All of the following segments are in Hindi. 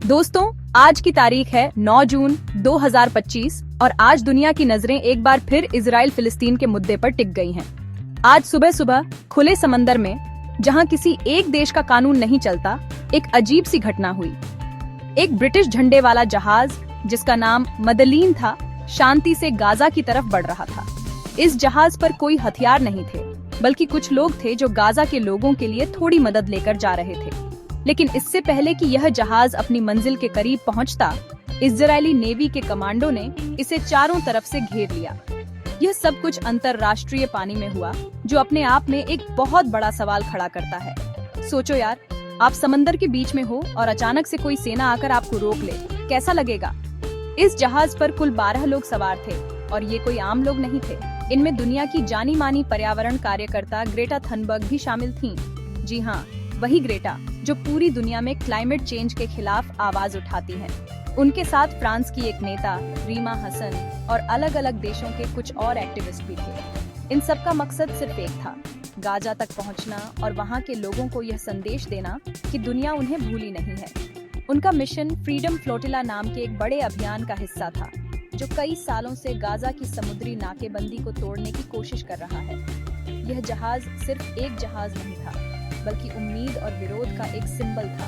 दोस्तों, आज की तारीख है 9 जून 2025 और आज दुनिया की नजरें एक बार फिर इजराइल फिलिस्तीन के मुद्दे पर टिक गई हैं। आज सुबह सुबह खुले समंदर में, जहां किसी एक देश का कानून नहीं चलता, एक अजीब सी घटना हुई। एक ब्रिटिश झंडे वाला जहाज जिसका नाम मदलीन था, शांति से गाजा की तरफ बढ़ रहा था। इस जहाज पर कोई हथियार नहीं थे, बल्कि कुछ लोग थे जो गाजा के लोगों के लिए थोड़ी मदद लेकर जा रहे थे। लेकिन इससे पहले कि यह जहाज अपनी मंजिल के करीब पहुंचता, इजरायली नेवी के कमांडो ने इसे चारों तरफ से घेर लिया। यह सब कुछ अंतरराष्ट्रीय पानी में हुआ, जो अपने आप में एक बहुत बड़ा सवाल खड़ा करता है। सोचो यार, आप समंदर के बीच में हो और अचानक से कोई सेना आकर आपको रोक ले, कैसा लगेगा? इस जहाज पर कुल 12 लोग सवार थे और ये कोई आम लोग नहीं थे। इनमें दुनिया की जानी मानी पर्यावरण कार्यकर्ता ग्रेटा थनबर्ग भी शामिल थीं। जी हाँ, वही ग्रेटा जो पूरी दुनिया में क्लाइमेट चेंज के खिलाफ आवाज उठाती है। उनके साथ फ्रांस की एक नेता रीमा हसन और अलग अलग देशों के कुछ और एक्टिविस्ट भी थे। इन सब का मकसद सिर्फ एक था, गाजा तक पहुंचना और वहां के लोगों को यह संदेश देना कि दुनिया उन्हें भूली नहीं है। उनका मिशन फ्रीडम फ्लोटिला नाम के एक बड़े अभियान का हिस्सा था, जो कई सालों से गाजा की समुद्री नाकेबंदी को तोड़ने की कोशिश कर रहा है। यह जहाज सिर्फ एक जहाज नहीं था, बल्कि उम्मीद और विरोध का एक सिंबल था,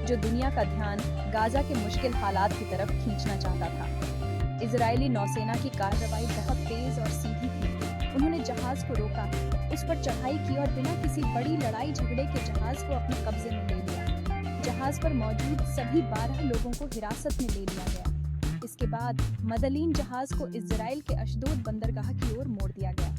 जो दुनिया का ध्यान गाजा के मुश्किल हालात की तरफ खींचना चाहता था। इजरायली नौसेना की कार्रवाई बहुत तेज और सीधी थी। उन्होंने जहाज को रोका, उस पर चढ़ाई की और बिना किसी बड़ी लड़ाई झगड़े के जहाज को अपने कब्जे में ले लिया। जहाज पर मौजूद सभी 12 लोगों को हिरासत में ले लिया गया। इसके बाद मदलीन जहाज को इजराइल के अशदोद बंदरगाह की ओर मोड़ दिया गया।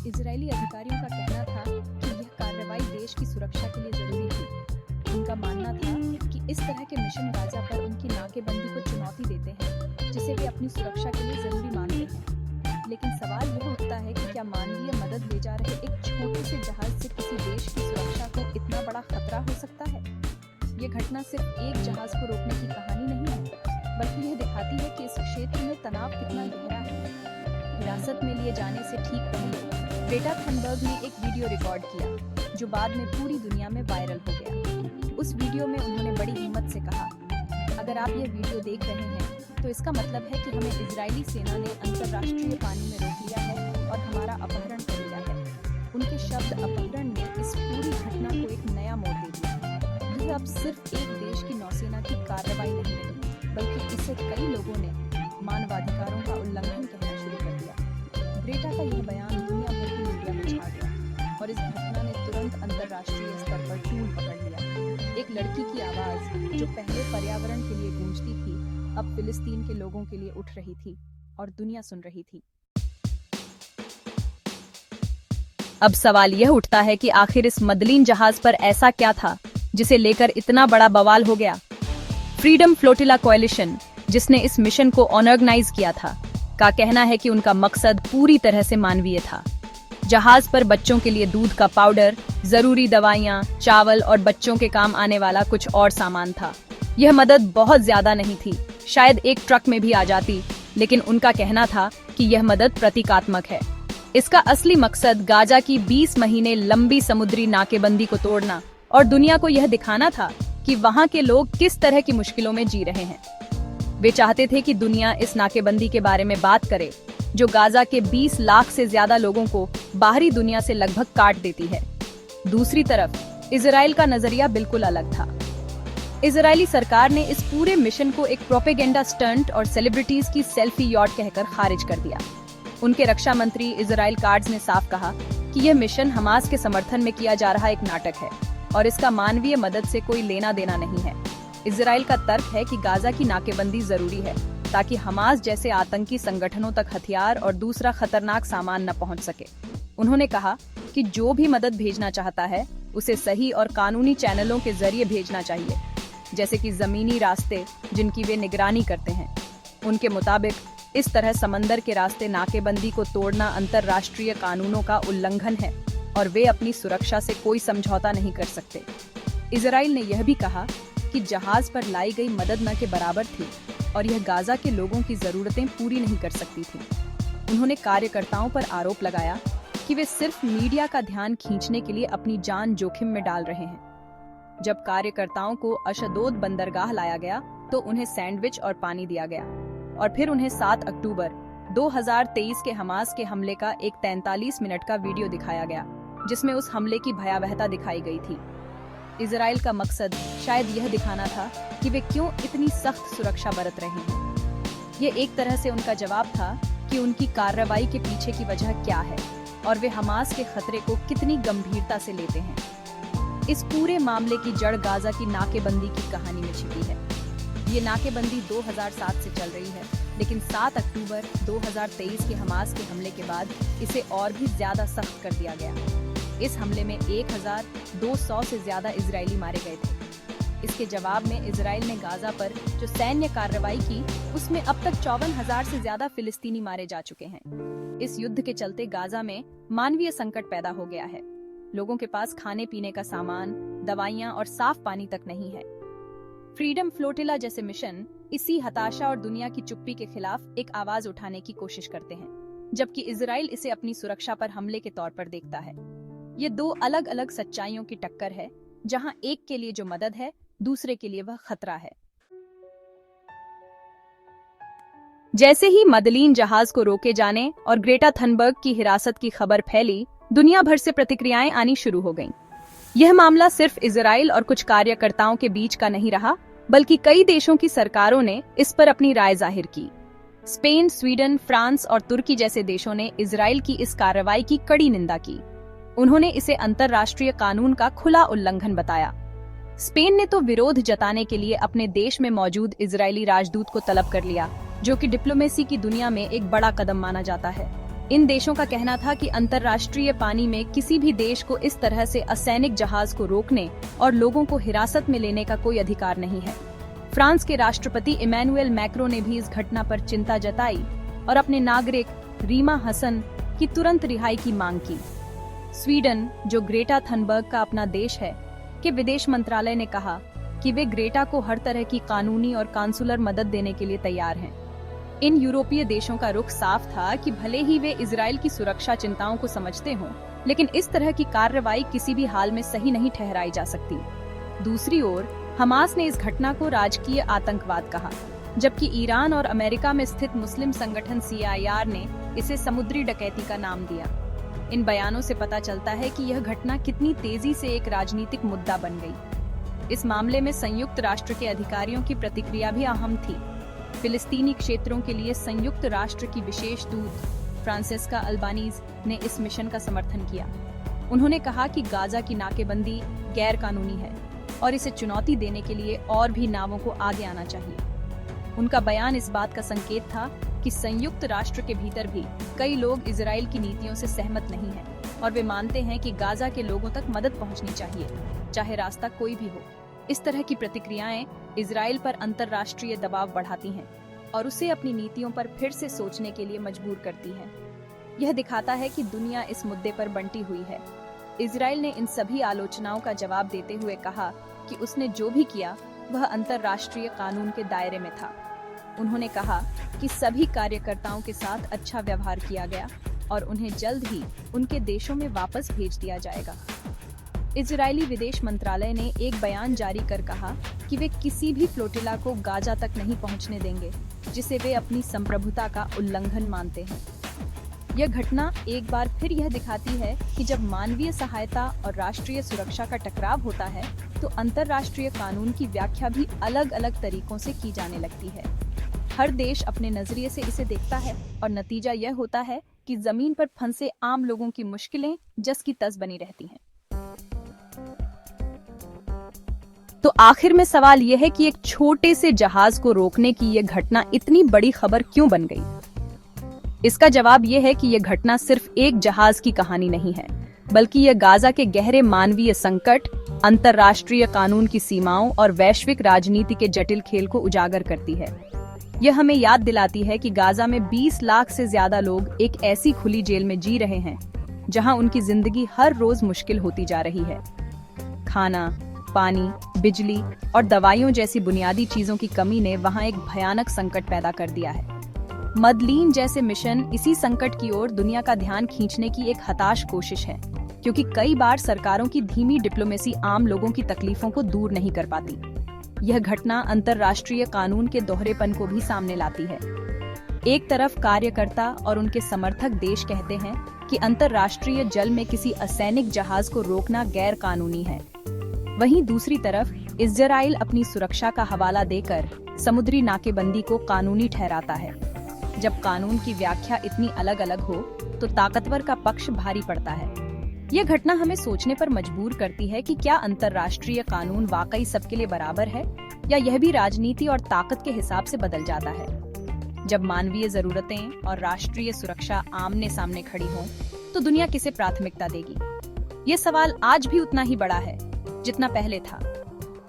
इजरायली अधिकारियों का कहना था कि यह कार्रवाई देश की सुरक्षा के लिए जरूरी थी। उनका मानना था कि इस तरह के मिशन गाजा पर उनकी नाकेबंदी को चुनौती देते हैं, जिसे वे अपनी सुरक्षा के लिए जरूरी मानते हैं। लेकिन सवाल यह उठता है कि क्या मानवीय मदद ले जा रहे एक छोटे से जहाज से किसी देश की सुरक्षा को इतना बड़ा खतरा हो सकता है? ये घटना सिर्फ एक जहाज को रोकने की कहानी नहीं है, बल्कि यह दिखाती है कि इस क्षेत्र में तनाव कितना गहरा है। हिरासत में लिए जाने से ठीक पहले ग्रेटा थनबर्ग ने एक वीडियो रिकॉर्ड किया, जो बाद में पूरी दुनिया में वायरल हो गया। उस वीडियो में उन्होंने बड़ी हिम्मत से कहा, अगर आप ये वीडियो देख रहे हैं तो इसका मतलब है कि हमें इजरायली सेना ने अंतरराष्ट्रीय पानी में रोक लिया है और हमारा अपहरण कर लिया है। उनके शब्द अपहरण ने इस पूरी घटना को एक नया मोड़ दे दिया। यह अब सिर्फ एक देश की नौसेना की कार्रवाई नहीं रही, बल्कि इसे कई लोगों ने मानवाधिकारों का उल्लंघन कहना शुरू कर दिया। ग्रेटा का यह बयान दुनिया भर की मीडिया में छा गया और इस घटना ने तुरंत अंतरराष्ट्रीय स्तर पर टूल पकड़ लिया। एक लड़की की आवाज, जो पहले पर्यावरण के लिए गूंजती थी, अब फिलिस्तीन के लोगों के लिए उठ रही थी और दुनिया सुन रही थी। अब सवाल यह उठता है कि आखिर इस मदलीन जहाज पर ऐसा क्या था जिसे लेकर इतना बड़ा बवाल हो गया? फ्रीडम फ्लोटिला कोएलिशन, जिसने इस मिशन को ऑर्गेनाइज किया था, का कहना है कि उनका मकसद पूरी तरह से मानवीय था। जहाज पर बच्चों के लिए दूध का पाउडर, जरूरी दवाइयाँ, चावल और बच्चों के काम आने वाला कुछ और सामान था। यह मदद बहुत ज्यादा नहीं थी, शायद एक ट्रक में भी आ जाती, लेकिन उनका कहना था कि यह मदद प्रतीकात्मक है। इसका असली मकसद गाजा की 20 महीने लंबी समुद्री नाकेबंदी को तोड़ना और दुनिया को यह दिखाना था कि वहाँ के लोग किस तरह की मुश्किलों में जी रहे हैं। वे चाहते थे कि दुनिया इस नाकेबंदी के बारे में बात करे, जो गाजा के 20 लाख से ज्यादा लोगों को बाहरी दुनिया से लगभग काट देती है। दूसरी तरफ इजराइल का नजरिया बिल्कुल अलग था। इजरायली सरकार ने इस पूरे मिशन को एक प्रोपेगेंडा स्टंट और सेलिब्रिटीज की सेल्फी यॉट कहकर खारिज कर दिया। उनके रक्षा मंत्री इजराइल कार्ड्स ने साफ कहा कि यह मिशन हमास के समर्थन में किया जा रहा एक नाटक है और इसका मानवीय मदद से कोई लेना देना नहीं है। इजराइल का तर्क है कि गाजा की नाकेबंदी जरूरी है ताकि हमास जैसे आतंकी संगठनों तक हथियार और दूसरा खतरनाक सामान न पहुंच सके। उन्होंने कहा कि जो भी मदद भेजना चाहता है उसे सही और कानूनी चैनलों के जरिए भेजना चाहिए, जैसे कि जमीनी रास्ते जिनकी वे निगरानी करते हैं। उनके मुताबिक इस तरह समंदर के रास्ते नाकेबंदी को तोड़ना अंतरराष्ट्रीय कानूनों का उल्लंघन है और वे अपनी सुरक्षा से कोई समझौता नहीं कर सकते। इजराइल ने यह भी कहा कि जहाज पर लाई गई मदद न के बराबर थी और यह गाजा के लोगों की जरूरतें पूरी नहीं कर सकती थी। उन्होंने कार्यकर्ताओं पर आरोप लगाया कि वे सिर्फ मीडिया का ध्यान खींचने के लिए अपनी जान जोखिम में डाल रहे हैं। जब कार्यकर्ताओं को अशदोद बंदरगाह लाया गया तो उन्हें सैंडविच और पानी दिया गया, और फिर उन्हें 7 अक्टूबर 2023 के हमास के हमले का एक 43 मिनट का वीडियो दिखाया गया, जिसमें उस हमले की भयावहता दिखाई गई थी। इजराइल का मकसद शायद यह दिखाना था कि वे क्यों इतनी सख्त सुरक्षा बरत रहे हैं। ये एक तरह से उनका जवाब था कि उनकी कार्रवाई के पीछे की वजह क्या है और वे हमास के खतरे को कितनी गंभीरता से लेते हैं। इस पूरे मामले की जड़ गाजा की नाकेबंदी की कहानी में छिपी है। ये नाकेबंदी 2007 से चल रही है, लेकिन 7 अक्टूबर 2023 के हमास के हमले के बाद इसे और भी ज्यादा सख्त कर दिया गया। इस हमले में 1200 से ज्यादा इजरायली मारे गए थे। इसके जवाब में इजराइल ने गाजा पर जो सैन्य कार्रवाई की, उसमें अब तक 54,000 से ज्यादा फिलिस्तीनी मारे जा चुके हैं। इस युद्ध के चलते गाजा में मानवीय संकट पैदा हो गया है। लोगों के पास खाने पीने का सामान, दवाइयां और साफ पानी तक नहीं है। फ्रीडम फ्लोटिला जैसे मिशन इसी हताशा और दुनिया की चुप्पी के खिलाफ एक आवाज उठाने की कोशिश करते हैं, जबकि इजराइल इसे अपनी सुरक्षा पर हमले के तौर पर देखता है। ये दो अलग अलग सच्चाइयों की टक्कर है, जहां एक के लिए जो मदद है, दूसरे के लिए वह खतरा है। जैसे ही मदलीन जहाज को रोके जाने और ग्रेटा थनबर्ग की हिरासत की खबर फैली, दुनिया भर से प्रतिक्रियाएं आनी शुरू हो गईं। यह मामला सिर्फ इजराइल और कुछ कार्यकर्ताओं के बीच का नहीं रहा, बल्कि कई देशों की सरकारों ने इस पर अपनी राय जाहिर की। स्पेन, स्वीडन, फ्रांस और तुर्की जैसे देशों ने इजराइल की इस कार्रवाई की कड़ी निंदा की। उन्होंने इसे अंतर्राष्ट्रीय कानून का खुला उल्लंघन बताया। स्पेन ने तो विरोध जताने के लिए अपने देश में मौजूद इजरायली राजदूत को तलब कर लिया, जो कि डिप्लोमेसी की दुनिया में एक बड़ा कदम माना जाता है। इन देशों का कहना था कि अंतर्राष्ट्रीय पानी में किसी भी देश को इस तरह से असैनिक जहाज को रोकने और लोगों को हिरासत में लेने का कोई अधिकार नहीं है। फ्रांस के राष्ट्रपति इमैनुएल मैक्रों ने भी इस घटना पर चिंता जताई और अपने नागरिक रीमा हसन की तुरंत रिहाई की मांग की। स्वीडन, जो ग्रेटा थनबर्ग का अपना देश है, के विदेश मंत्रालय ने कहा कि वे ग्रेटा को हर तरह की कानूनी और कांसुलर मदद देने के लिए तैयार हैं। इन यूरोपीय देशों का रुख साफ था कि भले ही वे इजराइल की सुरक्षा चिंताओं को समझते हों, लेकिन इस तरह की कार्रवाई किसी भी हाल में सही नहीं ठहराई जा सकती। दूसरी ओर हमास ने इस घटना को राजकीय आतंकवाद कहा, जबकि ईरान और अमेरिका में स्थित मुस्लिम संगठन CIR ने इसे समुद्री डकैती का नाम दिया। इन बयानों से पता चलता है कि यह घटना कितनी तेजी से एक राजनीतिक मुद्दा बन गई। इस मामले में संयुक्त राष्ट्र के अधिकारियों की प्रतिक्रिया भी अहम थी। फिलिस्तीनी क्षेत्रों के लिए संयुक्त राष्ट्र की विशेष दूत फ्रांसेस्का अल्बानीज ने इस मिशन का समर्थन किया। उन्होंने कहा कि गाजा की नाकेबंदी गैर कानूनी है और इसे चुनौती देने के लिए और भी नावों को आगे आना चाहिए। उनका बयान इस बात का संकेत था कि संयुक्त राष्ट्र के भीतर भी कई लोग इजराइल की नीतियों से सहमत नहीं हैं और वे मानते हैं कि गाजा के लोगों तक मदद पहुंचनी चाहिए, चाहे रास्ता कोई भी हो। इस तरह की प्रतिक्रियाएं इजराइल पर अंतर्राष्ट्रीय दबाव बढ़ाती हैं और उसे अपनी नीतियों पर फिर से सोचने के लिए मजबूर करती हैं। यह दिखाता है कि दुनिया इस मुद्दे पर बंटी हुई है। इजराइल ने इन सभी आलोचनाओं का जवाब देते हुए कहा कि उसने जो भी किया वह अंतर्राष्ट्रीय कानून के दायरे में था। उन्होंने कहा कि सभी कार्यकर्ताओं के साथ अच्छा व्यवहार किया गया और उन्हें जल्द ही उनके देशों में वापस भेज दिया जाएगा। इजरायली विदेश मंत्रालय ने एक बयान जारी कर कहा कि वे किसी भी फ्लोटिला को गाजा तक नहीं पहुंचने देंगे, जिसे वे अपनी संप्रभुता का उल्लंघन मानते हैं। यह घटना एक बार फिर यह दिखाती है कि जब मानवीय सहायता और राष्ट्रीय सुरक्षा का टकराव होता है, तो अंतर्राष्ट्रीय कानून की व्याख्या भी अलग अलग तरीकों से की जाने लगती है। हर देश अपने नजरिए से इसे देखता है और नतीजा यह होता है कि जमीन पर फंसे आम लोगों की मुश्किलें जस की तस बनी रहती हैं। तो आखिर में सवाल यह है कि एक छोटे से जहाज को रोकने की यह घटना इतनी बड़ी खबर क्यों बन गई? इसका जवाब यह है कि यह घटना सिर्फ एक जहाज की कहानी नहीं है, बल्कि यह गाजा के गहरे मानवीय संकट, अंतर्राष्ट्रीय कानून की सीमाओं और वैश्विक राजनीति के जटिल खेल को उजागर करती है। यह हमें याद दिलाती है कि गाजा में 20 लाख से ज्यादा लोग एक ऐसी खुली जेल में जी रहे हैं, जहां उनकी जिंदगी हर रोज मुश्किल होती जा रही है। खाना, पानी, बिजली और दवाइयों जैसी बुनियादी चीजों की कमी ने वहां एक भयानक संकट पैदा कर दिया है। मदलीन जैसे मिशन इसी संकट की ओर दुनिया का ध्यान खींचने की एक हताश कोशिश है, क्योंकि कई बार सरकारों की धीमी डिप्लोमेसी आम लोगों की तकलीफों को दूर नहीं कर पाती। यह घटना अंतर्राष्ट्रीय कानून के दोहरेपन को भी सामने लाती है। एक तरफ कार्यकर्ता और उनके समर्थक देश कहते हैं कि अंतर्राष्ट्रीय जल में किसी असैनिक जहाज को रोकना गैर कानूनी है। वहीं दूसरी तरफ इजराइल अपनी सुरक्षा का हवाला देकर समुद्री नाकेबंदी को कानूनी ठहराता है। जब कानून की व्याख्या इतनी अलग अलग हो तो ताकतवर का पक्ष भारी पड़ता है। यह घटना हमें सोचने पर मजबूर करती है कि क्या अंतर्राष्ट्रीय कानून वाकई सबके लिए बराबर है, या यह भी राजनीति और ताकत के हिसाब से बदल जाता है। जब मानवीय जरूरतें और राष्ट्रीय सुरक्षा आमने सामने खड़ी हों, तो दुनिया किसे प्राथमिकता देगी? ये सवाल आज भी उतना ही बड़ा है जितना पहले था।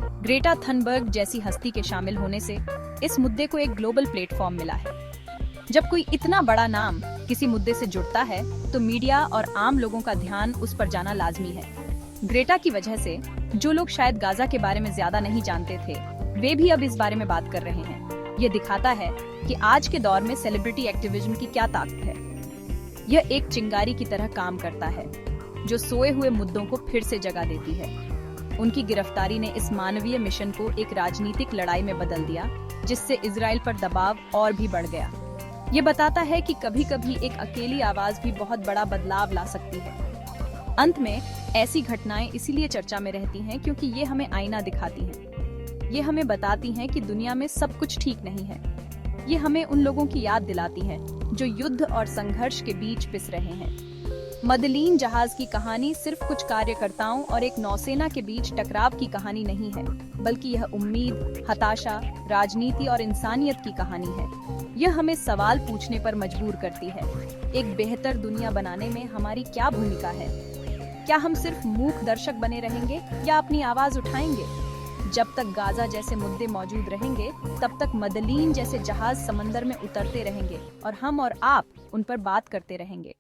ग्रेटा थनबर्ग जैसी हस्ती के शामिल होने से इस मुद्दे को एक ग्लोबल प्लेटफॉर्म मिला है। जब कोई इतना बड़ा नाम किसी मुद्दे से जुड़ता है तो मीडिया और आम लोगों का ध्यान उस पर जाना लाजमी है। ग्रेटा की वजह से जो लोग शायद गाजा के बारे में ज्यादा नहीं जानते थे, वे भी अब इस बारे में बात कर रहे हैं। ये दिखाता है कि आज के दौर में सेलिब्रिटी एक्टिविज्म की क्या ताकत है। यह एक चिंगारी की तरह काम करता है जो सोए हुए मुद्दों को फिर से जगा देती है। उनकी गिरफ्तारी ने इस मानवीय मिशन को एक राजनीतिक लड़ाई में बदल दिया, जिससे इजराइल पर दबाव और भी बढ़ गया। ये बताता है कि कभी-कभी एक अकेली आवाज भी बहुत बड़ा बदलाव ला सकती है। अंत में ऐसी घटनाएं इसीलिए चर्चा में रहती हैं क्योंकि ये हमें आईना दिखाती हैं। ये हमें बताती हैं कि दुनिया में सब कुछ ठीक नहीं है। ये हमें उन लोगों की याद दिलाती हैं जो युद्ध और संघर्ष के बीच पिस रहे हैं। मदलीन जहाज की कहानी सिर्फ कुछ कार्यकर्ताओं और एक नौसेना के बीच टकराव की कहानी नहीं है, बल्कि यह उम्मीद, हताशा, राजनीति और इंसानियत की कहानी है। यह हमें सवाल पूछने पर मजबूर करती है, एक बेहतर दुनिया बनाने में हमारी क्या भूमिका है? क्या हम सिर्फ मूक दर्शक बने रहेंगे या अपनी आवाज उठाएंगे? जब तक गाजा जैसे मुद्दे मौजूद रहेंगे, तब तक मदलीन जैसे जहाज समंदर में उतरते रहेंगे और हम और आप उन पर बात करते रहेंगे।